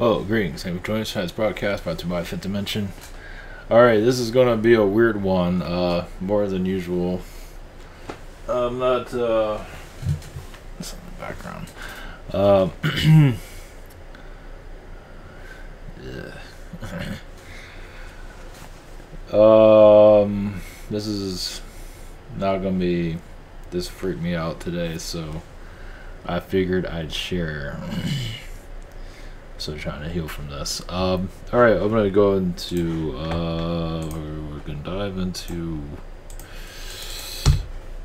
Oh, greetings. Thank you for joining us. Tonight's broadcast brought to you by Fifth Dimension. Alright, this is going to be a weird one, more than usual. I'm not, what's in the background? This is not going to be, this freaked me out today, so I figured I'd share. So trying to heal from this. Alright, I'm going to go into, we're going to dive into,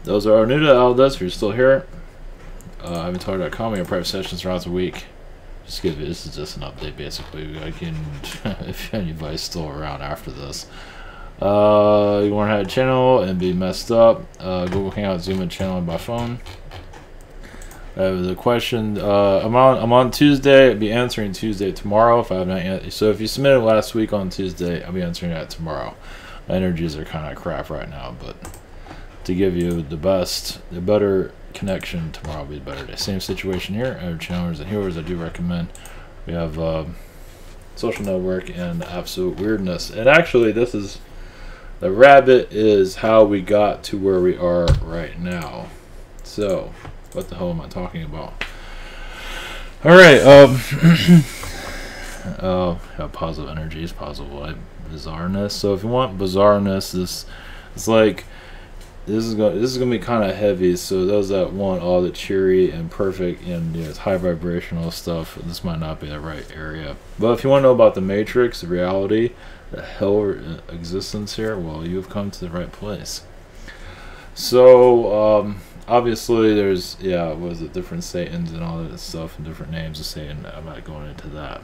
those are new to Aldas. If you're still here, I've been talking about comedy and private sessions throughout the week. This is just an update basically. I can, if anybody's still around after this. You want to have a channel and be messed up, Google Hangout, Zoom and channel by phone. The question, I'm on Tuesday. I'll be answering Tuesday tomorrow if I have not. So if you submitted last week on Tuesday, I'll be answering that tomorrow. My energies are kind of crap right now, but to give you the better connection, tomorrow will be a better day. Same situation here. I have channelers and healers. I do recommend. We have social network and absolute weirdness. And actually, this is the rabbit is how we got to where we are right now. So. What the hell am I talking about? Alright, positive energies, positive vibe, bizarreness. So if you want bizarreness, this is like this is gonna be kind of heavy. So those that want all the cheery and perfect and it's high vibrational stuff, this might not be the right area. But if you want to know about the matrix, the reality, the hell existence here, well, you've come to the right place. So obviously there's was it different Satans and all that stuff and different names of Satan. I'm not going into that,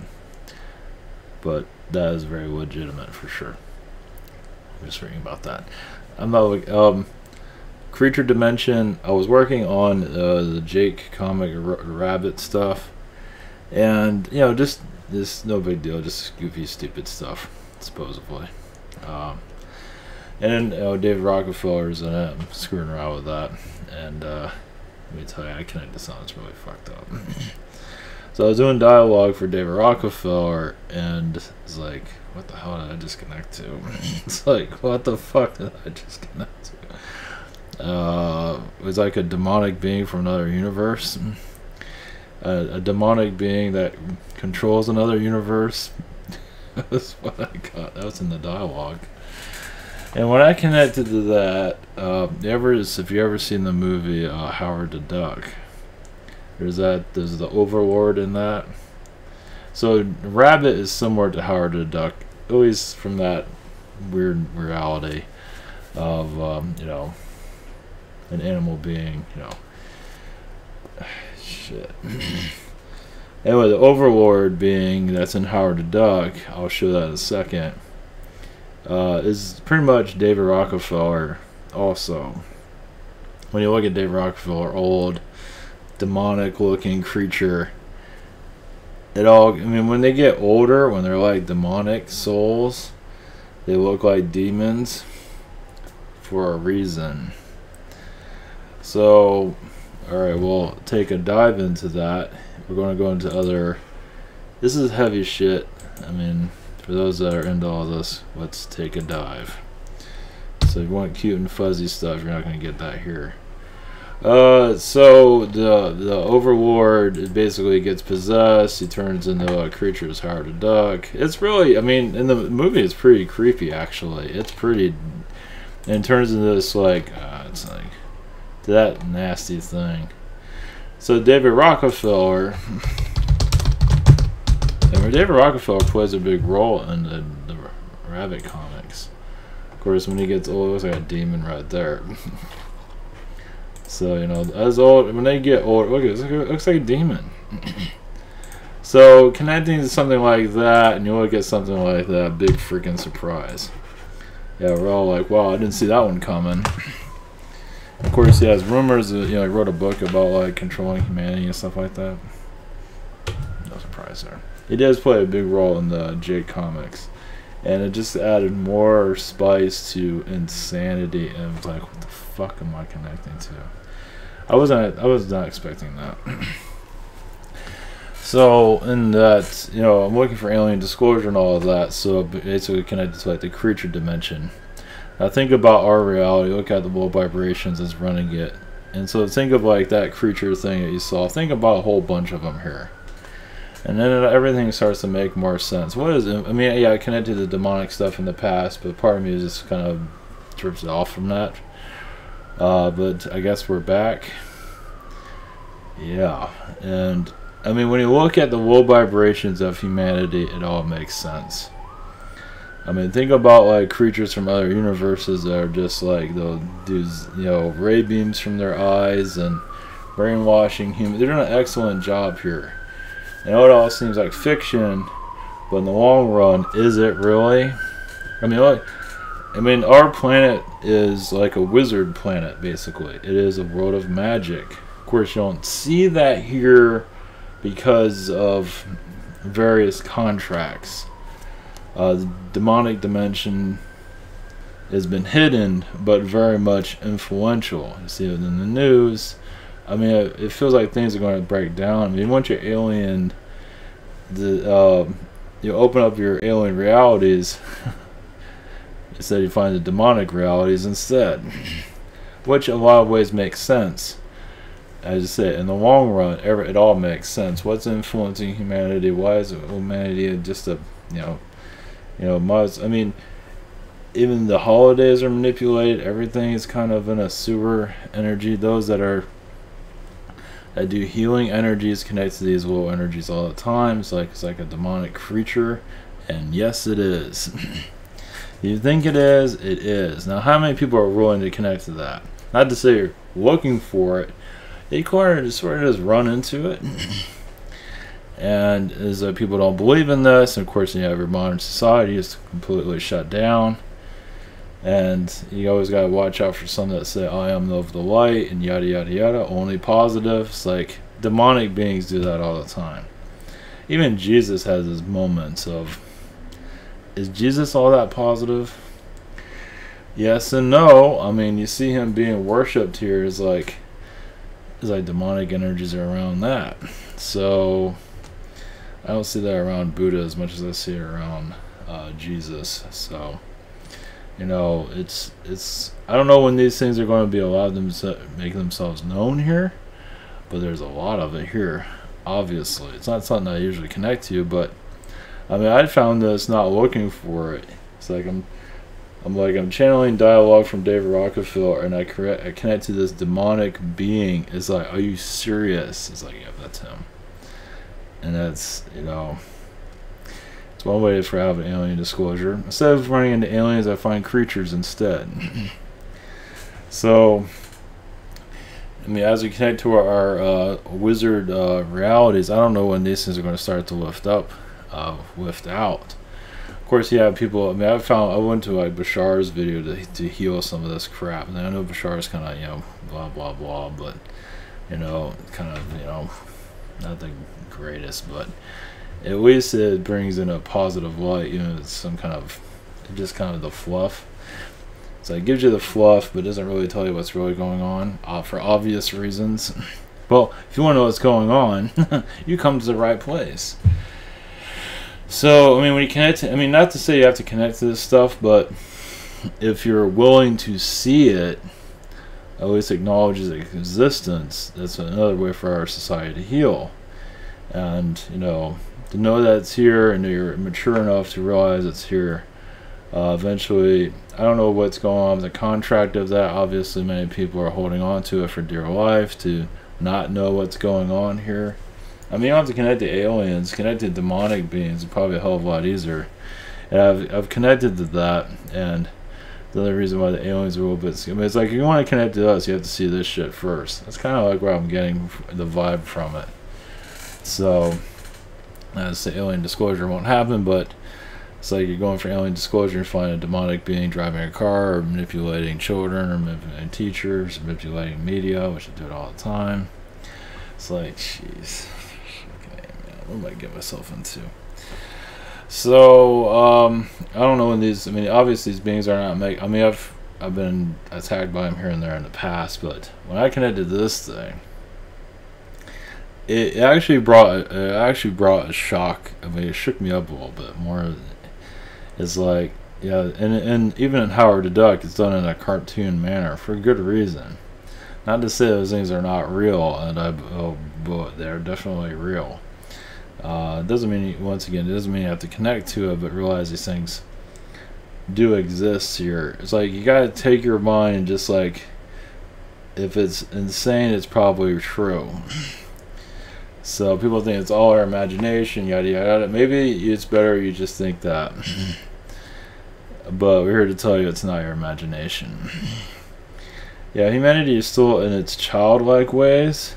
but that is very legitimate for sure. I'm just reading about that. I'm not like creature dimension. I was working on the Jake comic rabbit stuff, and just this no big deal, just goofy stupid stuff supposedly. And then David Rockefeller's in it. I'm screwing around with that. And let me tell you, I connect this on. It's really fucked up. So I was doing dialogue for David Rockefeller, and it's like, what the hell did I just connect to? It's like, what the fuck did I just connect to? It was like a demonic being from another universe. A demonic being that controls another universe. That's what I got. That was in the dialogue. And when I connected to that, if you ever seen the movie Howard the Duck, there's the Overlord in that. So Rabbit is similar to Howard the Duck, at least from that weird reality of an animal being, shit. Anyway, the Overlord being that's in Howard the Duck, I'll show that in a second. Is pretty much David Rockefeller also. When you look at David Rockefeller, old, demonic looking creature, when they get older, when they're like demonic souls, they look like demons for a reason. So, alright, we'll take a dive into that. We're going to go into other, this is heavy shit. For those that are into all this, let's take a dive. So if you want cute and fuzzy stuff, you're not going to get that here. So the Overlord, it basically gets possessed. He turns into a creature as Howard the Duck. It's really, in the movie, it's pretty creepy actually. It's pretty, and it turns into this it's like that nasty thing. So David Rockefeller. And David Rockefeller plays a big role in the Rabbit comics. Of course, when he gets old, it looks like a demon right there. So, as old, when they get old, look, it looks like a demon. So, connecting to something like that, and you look at something like that, big freaking surprise. Yeah, we're all like, wow, I didn't see that one coming. Of course, he has rumors that, he wrote a book about, controlling humanity and stuff like that. No surprise there. He does play a big role in the Jake comics, and it just added more spice to insanity. And it was like, what the fuck am I connecting to? I was not expecting that. So in that, I'm looking for alien disclosure and all of that. So basically connected to like the creature dimension. Now think about our reality. Look at the low vibrations that's running it. And so think of like that creature thing that you saw. Think about a whole bunch of them here. And then everything starts to make more sense. What is it? I mean, yeah, I connected to demonic stuff in the past, but part of me just kind of trips off from that. But I guess we're back. Yeah. And, I mean, when you look at the low vibrations of humanity, it all makes sense. I mean, think about, like, creatures from other universes that are just, like, they'll do, ray beams from their eyes and brainwashing humans. They're doing an excellent job here. I know it all seems like fiction, but in the long run, is it really? I mean, our planet is like a wizard planet, basically. It is a world of magic. Of course, you don't see that here because of various contracts. The demonic dimension has been hidden, but very much influential. You see it in the news. I mean, it feels like things are going to break down. I mean, once you're alien, you open up your alien realities, instead you find the demonic realities instead, which in a lot of ways makes sense. As I say, in the long run, it all makes sense. What's influencing humanity? Why is humanity just a, I mean, even the holidays are manipulated. Everything is kind of in a sewer energy. Those that do healing energies connect to these low energies all the time. It's like a demonic creature, and yes, it is. You think it is, it is. Now, how many people are willing to connect to that? Not to say you're looking for it. You sort of just run into it. And as people don't believe in this, and of course, you have your modern society is completely shut down. And you always got to watch out for some that say, I am of the light, and yada yada yada, only positive. It's like demonic beings do that all the time. Even Jesus has his moments of, is Jesus all that positive? Yes and no. I mean, you see him being worshipped here is like demonic energies are around that. So I don't see that around Buddha as much as I see it around Jesus. So it's I don't know when these things are going to be allowed to make themselves known here, but there's a lot of it here. Obviously, it's not something I usually connect to, but I mean, I found this not looking for it. It's like I'm channeling dialogue from David Rockefeller, and I connect to this demonic being. It's like, are you serious? It's like, yeah, that's him. And that's, it's one way for having alien disclosure. Instead of running into aliens, I find creatures instead. So, I mean, as we connect to our wizard realities, I don't know when these things are going to start to lift out. Of course, you have people. I mean, I went to like Bashar's video to heal some of this crap, and I know Bashar's kind of blah blah blah, but kind of not the greatest, but at least it brings in a positive light. It's some kind of just kind of the fluff. So it gives you the fluff, but doesn't really tell you what's really going on for obvious reasons. Well, if you want to know what's going on, you come to the right place. So, I mean, when you connect to, I mean, not to say you have to connect to this stuff, but if you're willing to see it, at least acknowledge its existence, that's another way for our society to heal. And, to know that it's here and you're mature enough to realize it's here. Eventually, I don't know what's going on with the contract of that. Obviously, many people are holding on to it for dear life to not know what's going on here. I mean, you don't have to connect to aliens. Connect to demonic beings is probably a hell of a lot easier. And I've connected to that, and the other reason why the aliens are a little bit... I mean, it's like, if you want to connect to us, you have to see this shit first. That's kind of like where I'm getting the vibe from it. So, as the alien disclosure won't happen, but it's like you're going for alien disclosure and find a demonic being driving a car, or manipulating children, or manipulating teachers, or manipulating media, which I do it all the time. It's like, jeez. What am I getting myself into? So, I don't know when these... I mean, obviously these beings are not I mean, I've been attacked by them here and there in the past, but when I connected to this thing, it actually brought a shock. I mean, it shook me up a little bit more. It's like, yeah, and even in Howard the Duck, it's done in a cartoon manner for good reason. Not to say those things are not real, but they're definitely real. It doesn't mean, once again, it doesn't mean you have to connect to it, but realize these things do exist here. It's like you gotta take your mind and just like, if it's insane, it's probably true. So people think it's all our imagination, yada yada. Maybe it's better you just think that. But we're here to tell you it's not your imagination. Yeah, humanity is still in its childlike ways.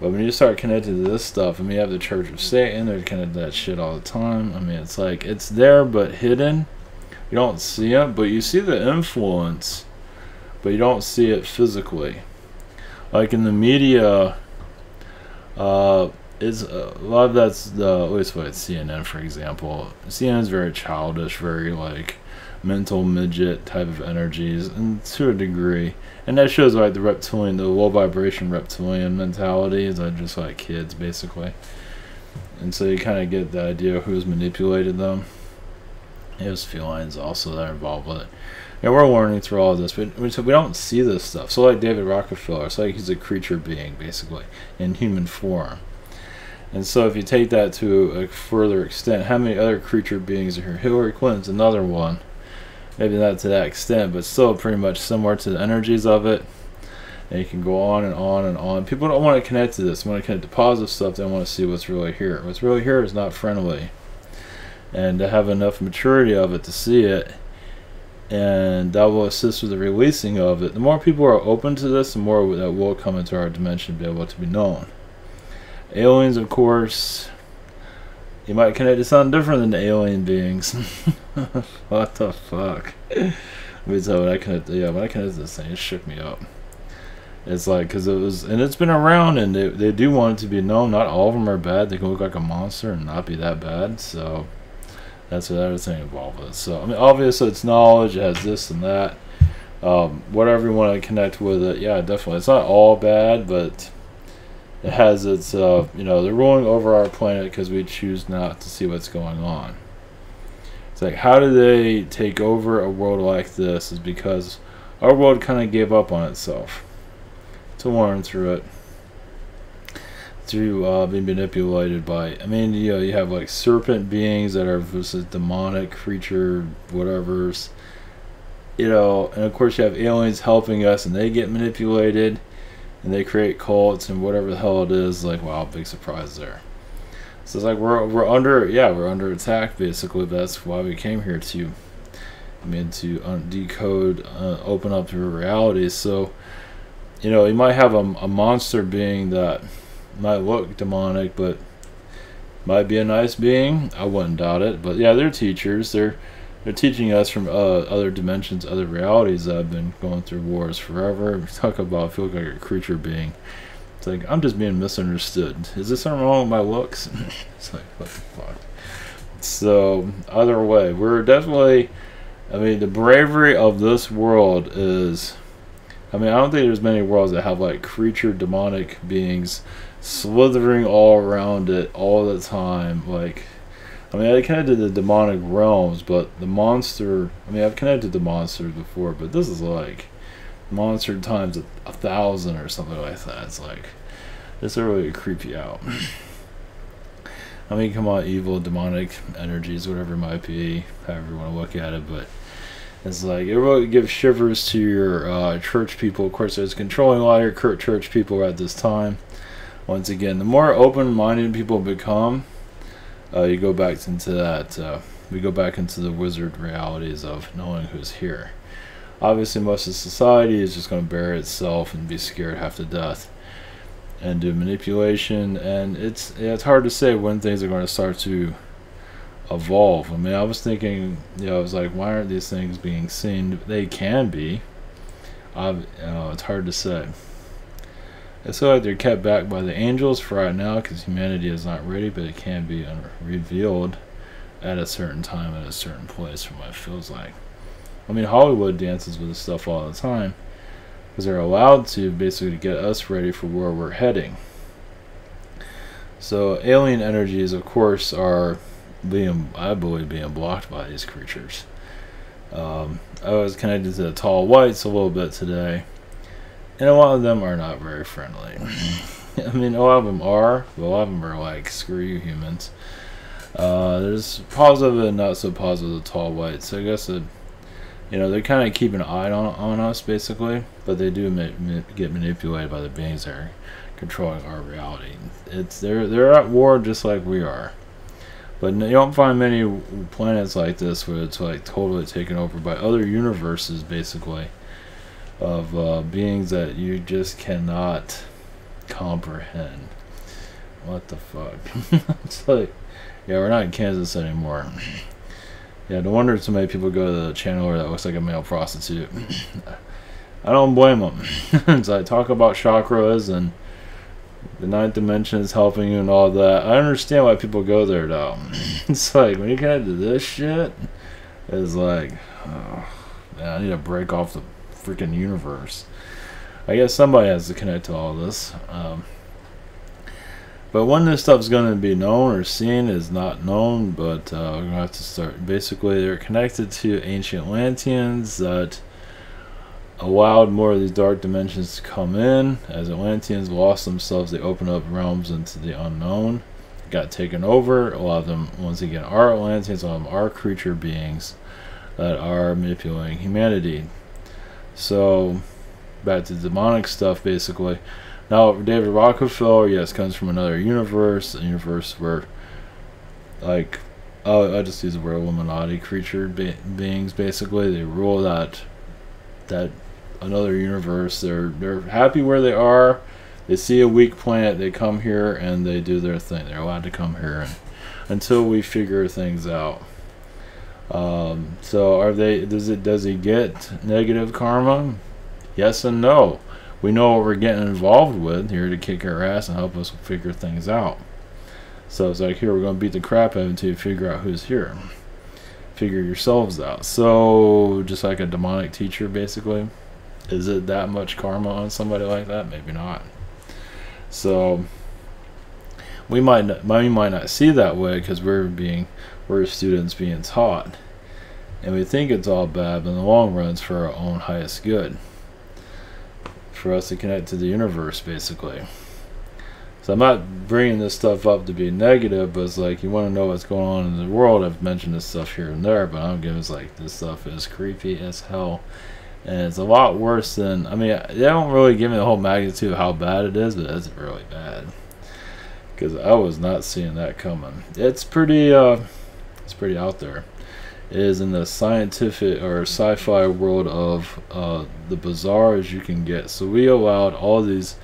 But when you start connecting to this stuff, I mean, you have the Church of Satan, they're connected to that shit all the time. I mean, it's like, it's there but hidden. You don't see it, but you see the influence, but you don't see it physically. Like in the media, it's a lot of that's at least what CNN, for example. CNN is very childish, very like mental midget type of energies, and to a degree, and that shows like the low vibration reptilian mentality is like just like kids basically, and so you kind of get the idea of who's manipulated them. There's felines also that are involved with it. And we're learning through all of this, but we don't see this stuff. So like David Rockefeller, it's like he's a creature being basically in human form. And so if you take that to a further extent, how many other creature beings are here? Hillary Clinton's another one. Maybe not to that extent, but still pretty much similar to the energies of it. And you can go on and on and on. People don't want to connect to this. They want to connect to positive stuff. They want to see what's really here. What's really here is not friendly. And to have enough maturity of it to see it, and that will assist with the releasing of it. The more people are open to this, the more that will come into our dimension and be able to be known. Aliens, of course, you might connect to something different than the alien beings. What the fuck? Let me tell you, when I connected to this thing, it shook me up. It's like, because it was, and it's been around, and they do want it to be known. Not all of them are bad. They can look like a monster and not be that bad, so that's what everything involved with. So, I mean, obviously it's knowledge, it has this and that. Whatever you want to connect with it, yeah, definitely. It's not all bad, but it has its, they're ruling over our planet because we choose not to see what's going on. It's like, how do they take over a world like this? Is because our world kind of gave up on itself. To learn through it. Through being manipulated by, I mean, you have like serpent beings that are versus demonic creature whatevers, and of course you have aliens helping us, and they get manipulated, and they create cults and whatever the hell it is. Like, wow, big surprise there. So it's like we're under attack basically. But that's why we came here to decode, open up to reality. So you might have a monster being that might look demonic, but might be a nice being. I wouldn't doubt it. But yeah, they're teachers. They're teaching us from other dimensions, other realities that have been going through wars forever. Talk about feel like a creature being. It's like, I'm just being misunderstood. Is this something wrong with my looks? It's like, what the fuck? So either way, we're definitely, I mean, the bravery of this world is, I mean, I don't think there's many worlds that have like creature demonic beings slithering all around it all the time. Like, I mean, I connected to the demonic realms, but the monster, I mean, I've connected to monsters before, but this is like monster times 1,000 or something like that. It's like, this will really creep you out. I mean, come on, evil, demonic energies, whatever it might be, however you want to look at it, but it's like, it really gives shivers to your church people. Of course, there's controlling a lot of your church people at this time. Once again, the more open-minded people become, you go back into that. We go back into the wizard realities of knowing who's here. Obviously, most of society is just going to bury itself and be scared half to death, and do manipulation. And it's hard to say when things are going to start to evolve. I mean, I was thinking, I was like, why aren't these things being seen? They can be. It's hard to say. I feel like they're kept back by the angels for right now because humanity is not ready, but it can be revealed at a certain time at a certain place from what it feels like. I mean, Hollywood dances with this stuff all the time because they're allowed to basically get us ready for where we're heading. So alien energies, of course, are I believe, being blocked by these creatures. I was connected to the tall whites a little bit today, and a lot of them are not very friendly. I mean, a lot of them are, but a lot of them are like, screw you humans. There's positive and not so positive the tall whites. So I guess they kind of keep an eye on us, basically, but they do get manipulated by the beings that are controlling our reality. They're at war just like we are. But you don't find many planets like this where it's like totally taken over by other universes, basically, of beings that you just cannot comprehend. What the fuck? It's like, yeah, we're not in Kansas anymore. Yeah, no wonder so many people go to the channel where that looks like a male prostitute. I don't blame them. It's like, talk about chakras and the ninth dimension is helping you and all that. I understand why people go there, though. It's like, when you connect to this shit, it's like, oh, man, I need to break off the freaking universe. I guess somebody has to connect to all this. But when this stuff's going to be known or seen is not known, but we're going to have to start. Basically, they're connected to ancient Atlanteans that allowed more of these dark dimensions to come in. As Atlanteans lost themselves, they opened up realms into the unknown, got taken over. A lot of them, once again, are Atlanteans. A lot of them are creature beings that are manipulating humanity. So, back to demonic stuff, basically. Now, David Rockefeller, yes, comes from another universe, a universe where, like, I just use the word Illuminati creature beings. Basically, they rule that another universe. They're happy where they are. They see a weak planet, they come here and they do their thing. They're allowed to come here until we figure things out. So are they? Does he get negative karma? Yes and no. We know what we're getting involved with here to kick our ass and help us figure things out. So it's like, here, we're going to beat the crap out of it until you figure out who's here. Figure yourselves out. So just like a demonic teacher, basically. Is it that much karma on somebody like that? Maybe not. So we might not see that way because we're students being taught, and we think it's all bad, but in the long run it's for our own highest good, for us to connect to the universe, basically. So I'm not bringing this stuff up to be negative, but it's like, you want to know what's going on in the world. I've mentioned this stuff here and there, but I'm giving, it's like, this stuff is creepy as hell. And it's a lot worse than, I mean, they don't really give me the whole magnitude of how bad it is, but it's really bad. Because I was not seeing that coming. It's pretty out there. It is in the scientific or sci-fi world of the bizarre as you can get. So we allowed all these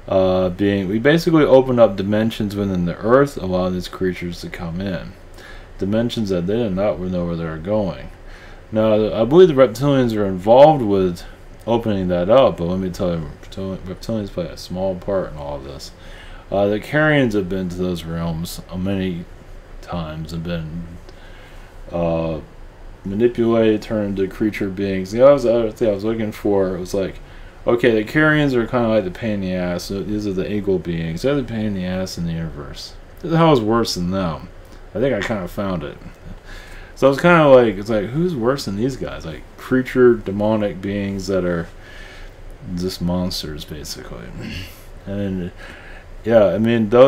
we basically opened up dimensions within the earth, allowing these creatures to come in. Dimensions that they did not know where they were going. Now, I believe the reptilians are involved with opening that up, but let me tell you, reptilians play a small part in all of this. The Carians have been to those realms many times and been manipulated, turned into creature beings. The other thing I was looking for, it was like, okay, the Carians are kind of like the pain in the ass. So these are the eagle beings. They're the pain in the ass in the universe. What the hell is worse than them? I think I kind of found it. So it's kind of like, it's like, who's worse than these guys? Like creature, demonic beings that are just monsters, basically. And yeah, I mean, I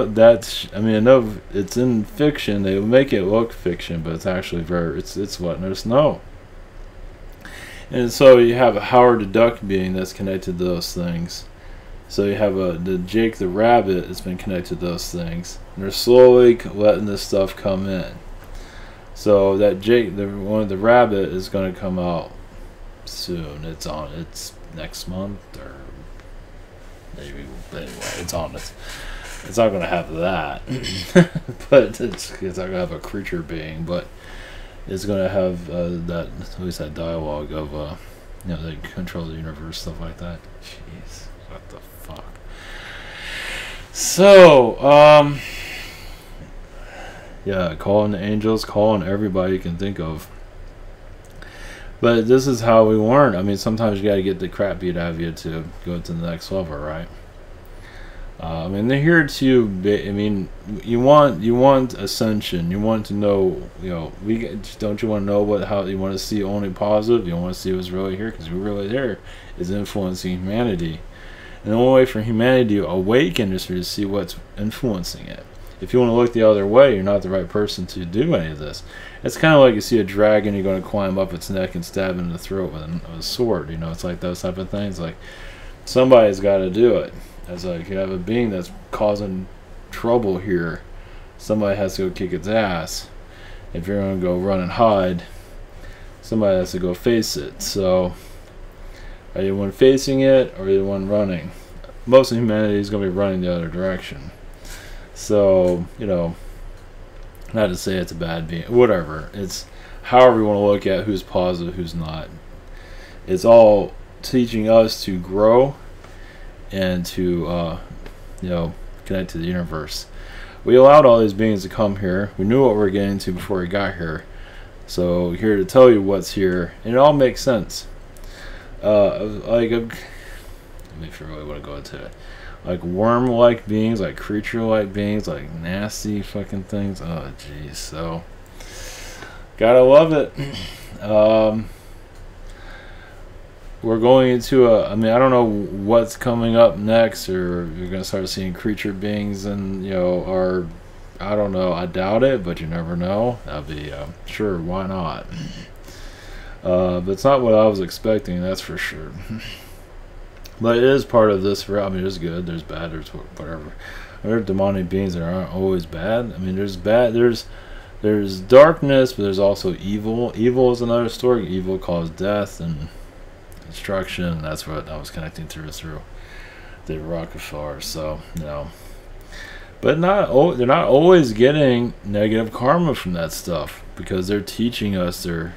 know it's in fiction. They make it look fiction, but it's actually it's letting us know. And so you have a Howard the Duck being that's connected to those things. So you have the Jake the Rabbit that's been connected to those things. And they're slowly letting this stuff come in. So that Jake, one of the rabbit, is going to come out soon. It's next month or maybe, anyway, it's on it. It's not going to have that, but it's not going to have a creature being, but it's going to have that, at least that dialogue of they control the universe, stuff like that. Jeez, what the fuck. So yeah, calling the angels, calling everybody you can think of. But this is how we learn. I mean, sometimes you got to get the crap beat out of you to go to the next level, right? I mean, they're here to. I mean, you want ascension. You want to know. Don't you want to know how you want to see only positive? You want to see what's really here, because what's really there is influencing humanity. And the only way for humanity to awaken is to see what's influencing it. If you want to look the other way, you're not the right person to do any of this. It's kind of like you see a dragon, you're going to climb up its neck and stab it in the throat with a sword. It's like those type of things. Like, somebody's got to do it. It's like you have a being that's causing trouble here. Somebody has to go kick its ass. If you're going to go run and hide, somebody has to go face it. So, are you the one facing it, or are you the one running? Most of humanity is going to be running the other direction. So, not to say it's a bad being, whatever. It's however you want to look at who's positive, who's not. It's all teaching us to grow and to, connect to the universe. We allowed all these beings to come here. We knew what we were getting into before we got here. So, here to tell you what's here. And it all makes sense. Let me if you really want to go into it. Like worm-like beings, like creature-like beings, like nasty fucking things. Oh, jeez. So, gotta love it. We're going into I don't know what's coming up next, or you're gonna start seeing creature beings, and I don't know. I doubt it, but you never know. That'd be sure. Why not? But it's not what I was expecting. That's for sure. But it is part of this. There's good, there's bad, there's whatever. There are demonic beings that aren't always bad. There's bad, there's darkness, but there's also evil. Evil is another story. Evil caused death and destruction. That's what I was connecting through the Rockefeller. So, but they're not always getting negative karma from that stuff, because they're teaching us. I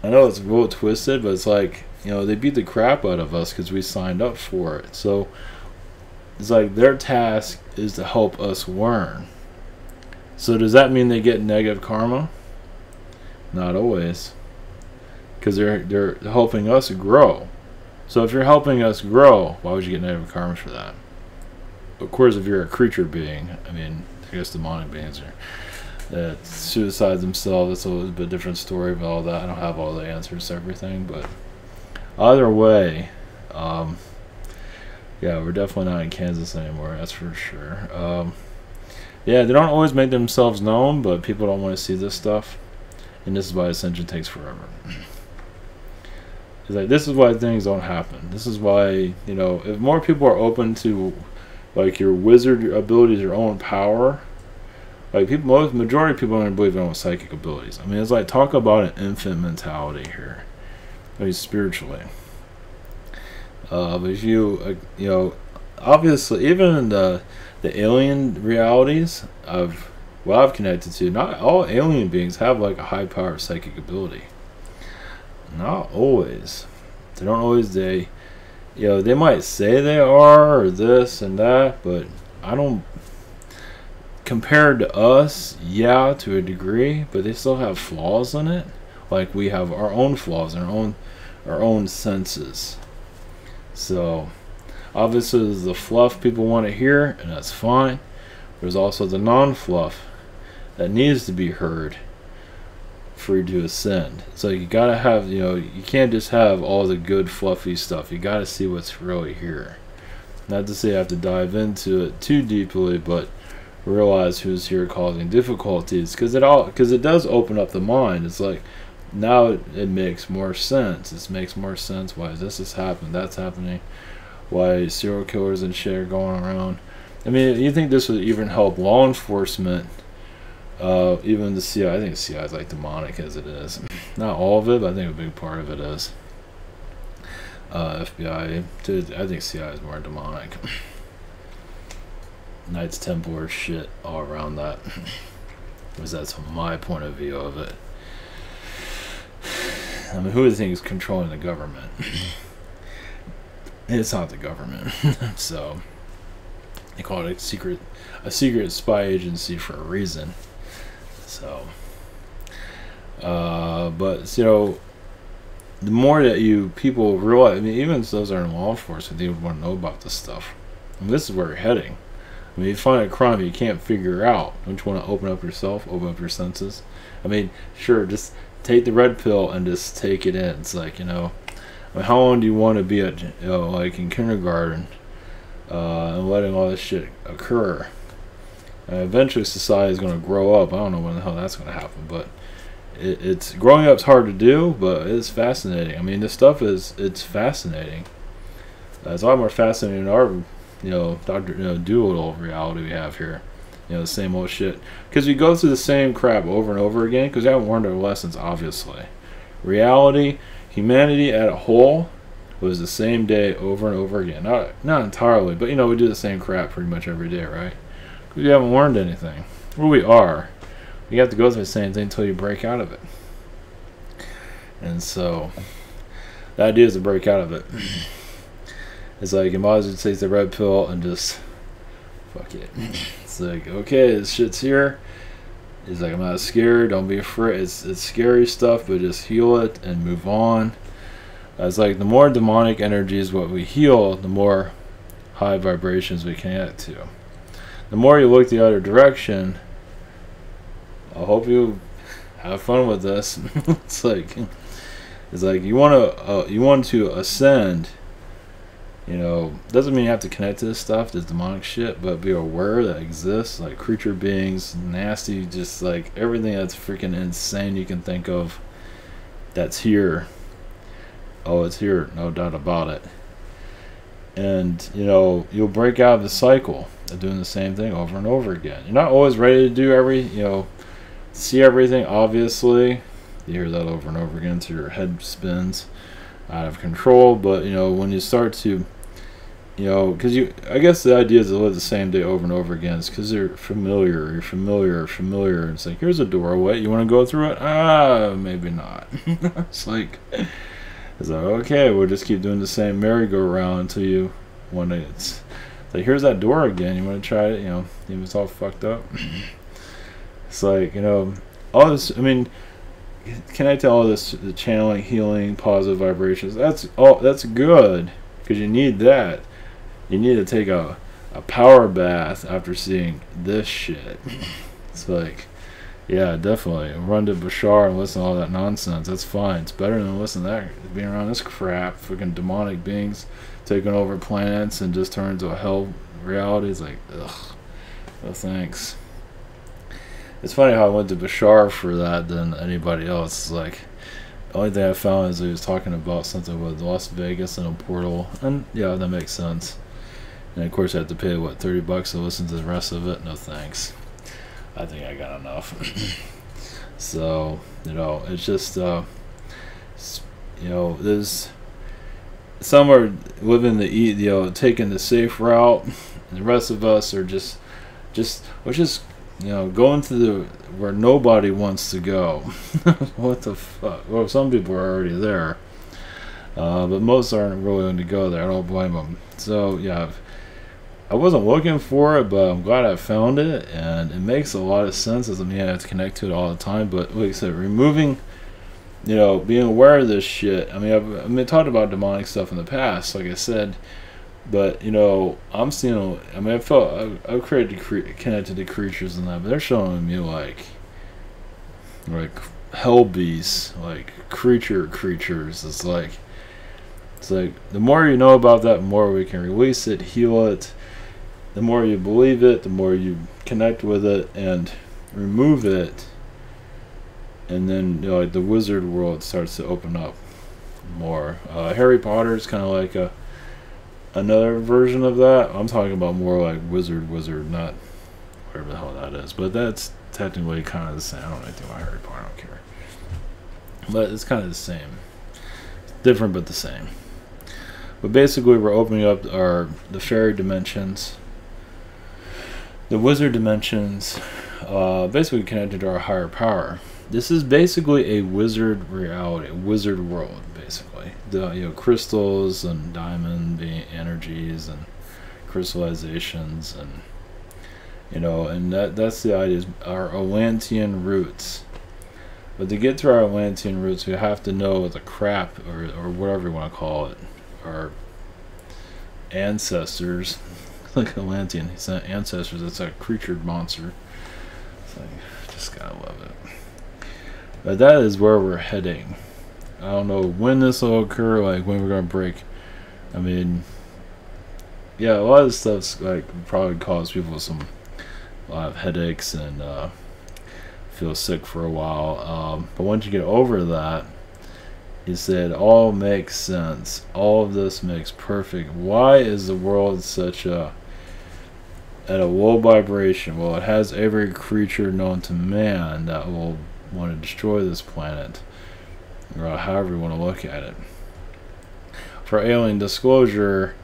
know it's a little twisted, but it's like, they beat the crap out of us because we signed up for it. So it's like their task is to help us learn. So does that mean they get negative karma? Not always, because they're helping us grow. So if you're helping us grow, why would you get negative karma for that? Of course, if you're a creature being, I guess demonic beings that suicide themselves, it's a little bit different story about all that. I don't have all the answers to everything, but either way, we're definitely not in Kansas anymore, that's for sure. They don't always make themselves known, but people don't want to see this stuff, and this is why ascension takes forever. It's like, this is why things don't happen. This is why, if more people are open to, like, your wizard abilities, your own power, like, majority of people don't believe in their own psychic abilities. It's like, talk about an infant mentality here. Spiritually. But if you, obviously, even in the alien realities of what I've connected to, not all alien beings have like a high power psychic ability. Not always. They don't always. They might say they are, or this and that, but I don't. Compared to us, to a degree, but they still have flaws in it. Like we have our own flaws and our own senses. So obviously there's the fluff people want to hear, and that's fine. There's also the non-fluff that needs to be heard for you to ascend. So you gotta have, you can't just have all the good fluffy stuff. You gotta see what's really here. Not to say you have to dive into it too deeply, but realize who's here causing difficulties, because it does open up the mind. It's like, now it makes more sense. It makes more sense why this has happened, that's happening, why serial killers and shit are going around. You think this would even help law enforcement, even the CIA. I think the CIA is like demonic as it is. Not all of it, but I think a big part of it is. FBI, I think CIA is more demonic. Knights Templar shit all around that. Because that's my point of view of it. Who do you think is controlling the government? It's not the government. So they call it a secret spy agency for a reason. So but the more that people realize, even those that are in law enforcement, they would want to know about this stuff. And this is where you're heading. I mean, you find a crime you can't figure out. Don't you want to open up yourself, open up your senses? I mean, sure, just take the red pill and just take it in. It's like, I mean, how long do you want to be at, like in kindergarten, and letting all this shit occur? Eventually, society is going to grow up. I don't know when the hell that's going to happen, but it's growing up's hard to do, but it's fascinating. I mean, this stuff it's fascinating. It's a lot more fascinating than our, Dr. Doolittle reality we have here. The same old shit. Because we go through the same crap over and over again because we haven't learned our lessons, obviously. Reality, humanity at a whole was the same day over and over again. Not entirely, but we do the same crap pretty much every day, right? Because we haven't learned anything. Well, we are. You have to go through the same thing until you break out of it. And so, the idea is to break out of it. It's like, you might as well take the red pill and just fuck it. It's like, okay, this shit's here. It's like, I'm not scared, don't be afraid. It's scary stuff, but just heal it and move on. It's like, the more demonic energies what we heal, the more high vibrations we connect to. The more you look the other direction, I hope you have fun with this. it's like you want to ascend. Doesn't mean you have to connect to this stuff, this demonic shit, but be aware that it exists, like creature beings, nasty, just like everything that's freaking insane you can think of that's here. Oh, it's here, no doubt about it. And, you'll break out of the cycle of doing the same thing over and over again. You're not always ready to do see everything, obviously. You hear that over and over again, so your head spins out of control. But, when you start to, because I guess the idea is to live the same day over and over again. It's because you're familiar. It's like, here's a doorway. You want to go through it? Maybe not. It's like, okay, we'll just keep doing the same merry-go-round until you want to. It's like, here's that door again. You want to try it? Even if it's all fucked up. It's like, all this. I mean, connect to all this, the channeling, healing, positive vibrations. That's good because you need that. You need to take a power bath after seeing this shit. It's like, yeah, definitely run to Bashar and listen to all that nonsense. That's fine. It's better than listening to that, being around this crap, freaking demonic beings taking over planets and just turn into a hell reality. It's like, ugh, no thanks. It's funny how I went to Bashar for that than anybody else. It's like, the only thing I found is he was talking about something with Las Vegas and a portal, and yeah, that makes sense. And of course I have to pay, what, $30 to listen to the rest of it? No thanks. I think I got enough. So, it's just, there's, some are living taking the safe route, and the rest of us are just going to where nobody wants to go. What the fuck? Well, some people are already there, but most aren't really willing to go there. I don't blame them. So, yeah, I wasn't looking for it, but I'm glad I found it, and it makes a lot of sense. Doesn't mean I have to connect to it all the time, but like I said, removing, being aware of this shit. I mean, I've talked about demonic stuff in the past, like I said, but I'm seeing. I mean, I've connected to creatures and that, but they're showing me like hell beasts, like creatures. It's like the more you know about that, the more we can release it, heal it. The more you believe it, the more you connect with it and remove it, and then like the wizard world starts to open up more. Harry Potter is kind of like another version of that. I'm talking about more like wizard, not whatever the hell that is. But that's technically kind of the same. I don't know anything about Harry Potter. I don't care. But it's kind of the same. Different, but the same. But basically, we're opening up the fairy dimensions. The wizard dimensions, basically connected to our higher power. This is basically a wizard reality, a wizard world, basically. The crystals and diamond energies and crystallizations, and and that's the idea, is our Atlantean roots. But to get to our Atlantean roots, we have to know the crap, or whatever you want to call it, our ancestors. like Atlantean ancestors. It's a creature monster. It's like, just gotta love it. But that is where we're heading. I don't know when this will occur, like when we're gonna break. I mean, yeah, a lot of stuff's like probably cause people a lot of headaches and feel sick for a while. But once you get over that, he said, all makes sense. All of this makes perfect. Why is the world such at a low vibration? Well, it has every creature known to man that will want to destroy this planet, or however you want to look at it. For alien disclosure,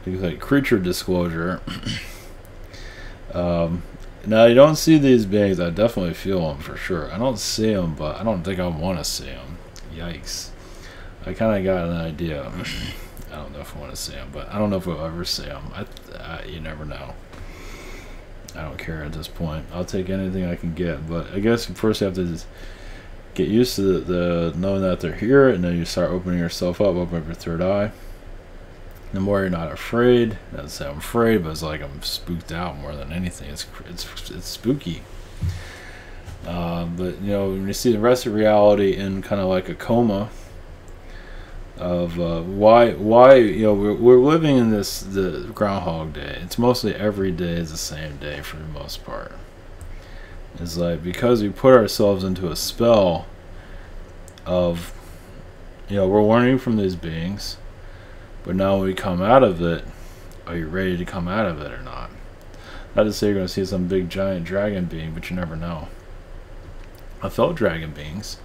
like creature disclosure. Now you don't see these beings. I definitely feel them for sure. I don't see them, but I don't think I want to see them. Yikes! I kind of got an idea. I don't know if I want to see them, but I don't know if we'll ever see them. You never know. I don't care at this point. I'll take anything I can get, but I guess first you have to just get used to the knowing that they're here, and then you start opening yourself up, open up your third eye. The more you're not afraid, not to say I'm afraid, but it's like I'm spooked out more than anything. It's spooky. But you know, when you see the rest of reality in kind of like a coma of why you know we're living in the Groundhog Day. It's mostly every day is the same day for the most part. It's like because we put ourselves into a spell of, you know, we're learning from these beings. But now when we come out of it, are you ready to come out of it or not? Not to say you're going to see some big giant dragon being, but you never know. I felt dragon beings.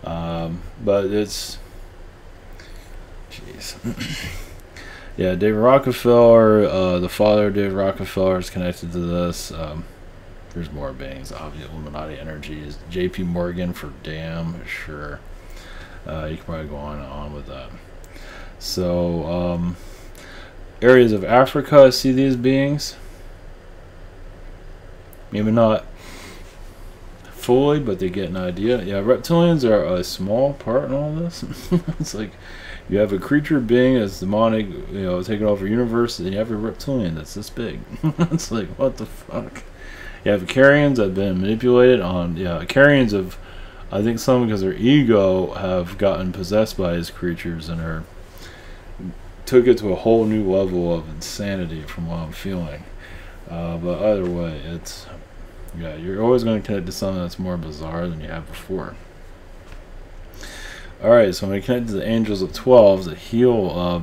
But it's... Jeez. Yeah, David Rockefeller, the father of David Rockefeller is connected to this. There's more beings, obviously. Illuminati energies. J.P. Morgan for damn sure. You can probably go on and on with that. So, areas of Africa see these beings. Maybe not fully, but they get an idea. Yeah, reptilians are a small part in all this. It's like you have a creature being as demonic, you know, taking over the universe, and you have a reptilian that's this big. It's like, what the fuck? You have Carrions that have been manipulated on. Yeah, Carrions have, I think some because their ego have gotten possessed by these creatures and are took it to a whole new level of insanity from what I'm feeling. But either way, it's, yeah, you're always going to connect to something that's more bizarre than you have before. Alright, so I'm going to connect to the Angels of 12 that heal,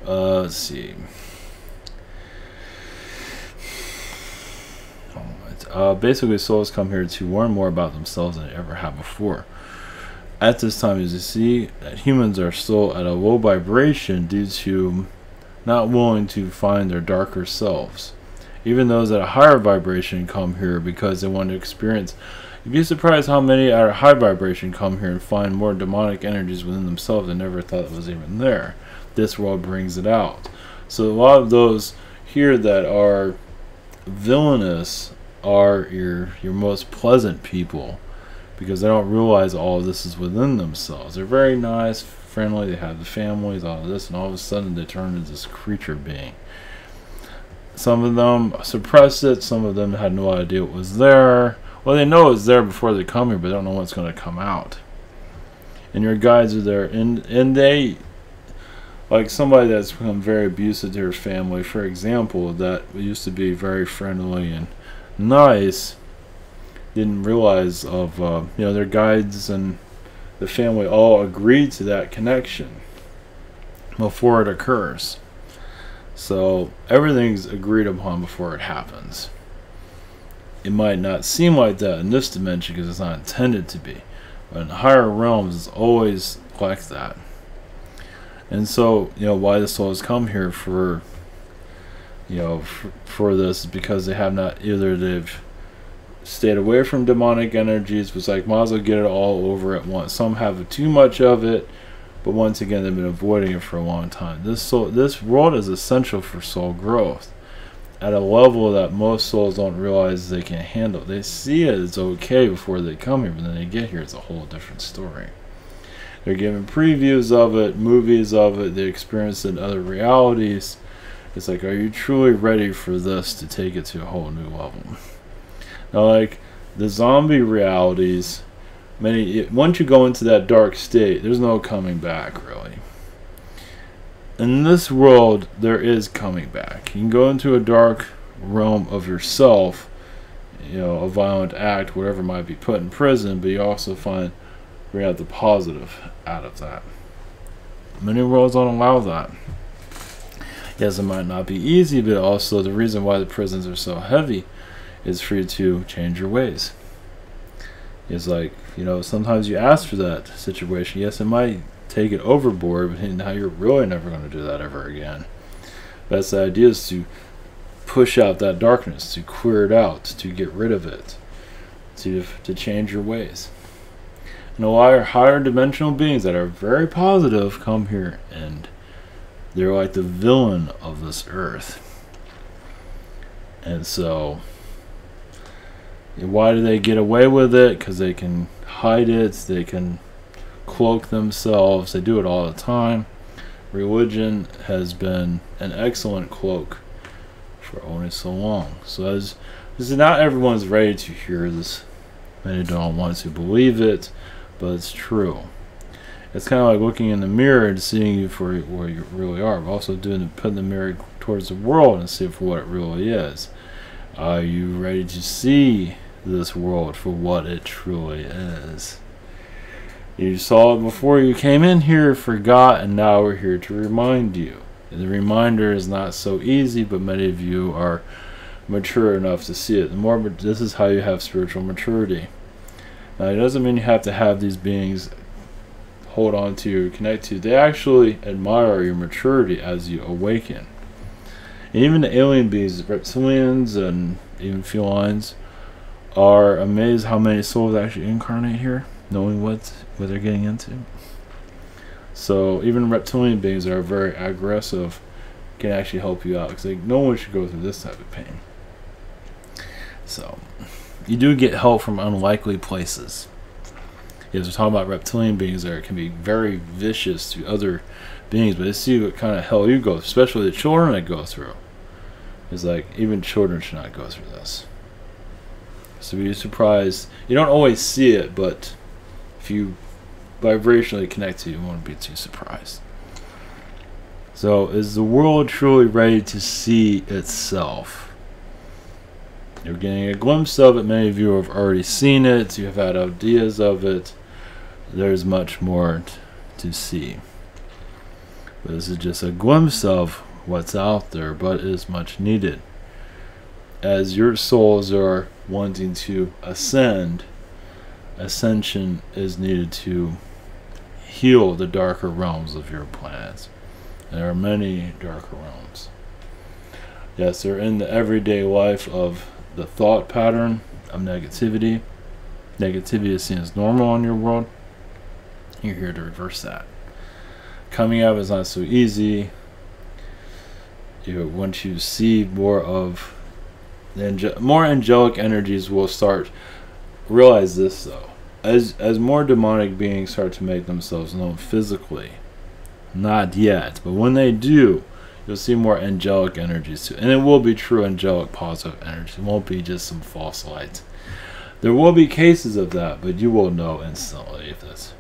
let's see. Basically, souls come here to learn more about themselves than they ever have before. At this time, as you see, that humans are still at a low vibration due to not willing to find their darker selves. Even those at a higher vibration come here because they want to experience. You'd be surprised how many at a high vibration come here and find more demonic energies within themselves they never thought it was even there. This world brings it out. So a lot of those here that are villainous are your most pleasant people, because they don't realize all of this is within themselves. They're very nice, friendly, they have the families, all of this, and all of a sudden they turn into this creature being. Some of them suppressed it, some of them had no idea it was there. Well, they know it's there before they come here, but they don't know what's going to come out. And your guides are there, and they, like somebody that's become very abusive to their family, for example, that used to be very friendly and nice, didn't realize of, you know, their guides and the family all agreed to that connection before it occurs. So everything's agreed upon before it happens. It might not seem like that in this dimension because it's not intended to be, but in higher realms it's always like that. And so, you know, why the souls come here for, you know, for this is because they have not, either they've stayed away from demonic energies, was like, might as well get it all over at once. Some have too much of it, but once again they've been avoiding it for a long time. This world is essential for soul growth at a level that most souls don't realize they can handle. They see it as okay before they come here, but then they get here, it's a whole different story. They're given previews of it, movies of it, they experience it in other realities. It's like, are you truly ready for this to take it to a whole new level? Now, like the zombie realities, once you go into that dark state, there's no coming back, really. In this world, there is coming back. You can go into a dark realm of yourself, a violent act, whatever might be put in prison, but you also bring out the positive out of that. Many worlds don't allow that. Yes, it might not be easy, but also the reason why the prisons are so heavy is for you to change your ways. It's like, sometimes you ask for that situation. Yes, it might take it overboard, but now you're really never going to do that ever again. That's the idea, is to push out that darkness, to clear it out, to get rid of it, to change your ways. And a lot of higher dimensional beings that are very positive come here, and they're like the villain of this earth. And so, why do they get away with it? Because they can hide it, they can cloak themselves, they do it all the time. Religion has been an excellent cloak for only so long. So this is not everyone's ready to hear this. Many don't want to believe it, but it's true. It's kind of like looking in the mirror and seeing you for where you really are, but also putting the mirror towards the world and see it for what it really is. Are you ready to see this world for what it truly is? You saw it before you came in here, forgot, and now we're here to remind you. And the reminder is not so easy, but many of you are mature enough to see it. This is how you have spiritual maturity. Now, it doesn't mean you have to have these beings hold on to you, connect to you. They actually admire your maturity as you awaken. And even the alien beings, reptilians and even felines, are amazed how many souls actually incarnate here, knowing what they're getting into. So even reptilian beings that are very aggressive can actually help you out, because no one should go through this type of pain. So you do get help from unlikely places. Yes, we're talking about reptilian beings that can be very vicious to other beings, but they see what kind of hell you go through, especially the children that go through. It's like, even children should not go through this. So you're surprised. You don't always see it, but if you vibrationally connect to it, you won't be too surprised. So is the world truly ready to see itself? You're getting a glimpse of it. Many of you have already seen it. You have had ideas of it. There's much more to see. But this is just a glimpse of what's out there, but is much needed. As your souls are wanting to ascend, ascension is needed to heal the darker realms of your planet. There are many darker realms. Yes, they're in the everyday life of the thought pattern of negativity. Negativity is seen as normal in your world. You're here to reverse that. Coming out is not so easy. Once you see more of more angelic energies, will start. Realize this though, as more demonic beings start to make themselves known physically, not yet, but when they do, you'll see more angelic energies too, and it will be true angelic positive energy. It won't be just some false light. There will be cases of that, but you will know instantly if this.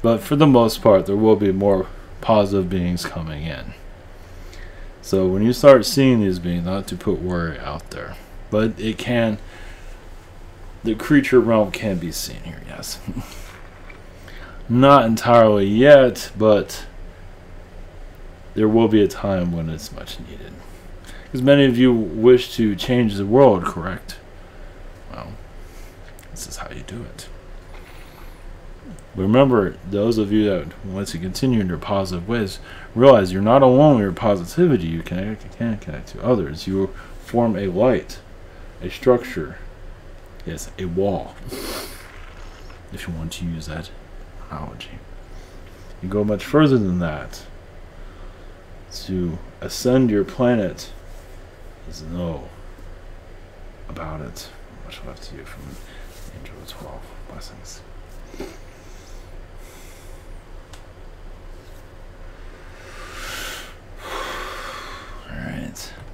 But for the most part, there will be more positive beings coming in. So when you start seeing these beings, not to put worry out there, but it can. The creature realm can be seen here, yes. Not entirely yet, but there will be a time when it's much needed. Because many of you wish to change the world, correct? Well, this is how you do it. But remember, those of you that want to continue in your positive ways, realize you're not alone in your positivity. You can connect to others. You form a light, a structure. Yes, a wall, if you want to use that analogy. You go much further than that. To ascend your planet is know about it. Much love to you from Angel 12. Blessings. Alright. minutes.